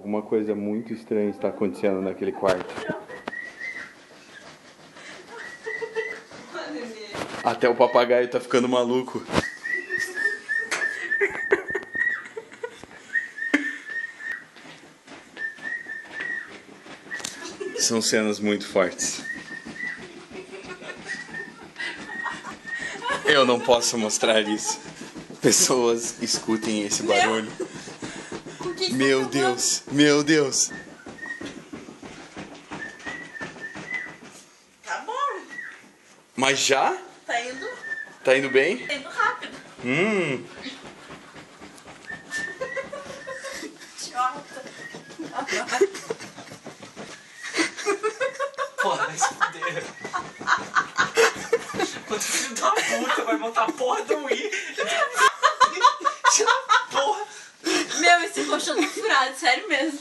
Alguma coisa muito estranha está acontecendo naquele quarto. Até o papagaio tá ficando maluco. São cenas muito fortes. Eu não posso mostrar isso. Pessoas, escutem esse barulho. Meu Deus, meu Deus. Tá bom. Mas já? Tá indo. Tá indo bem? Tá indo rápido. Idiota. Porra, vai se fuder. Quando filho da puta vai montar a porra do Wii. Porra. Meu, esse colchão tá furado, sério mesmo.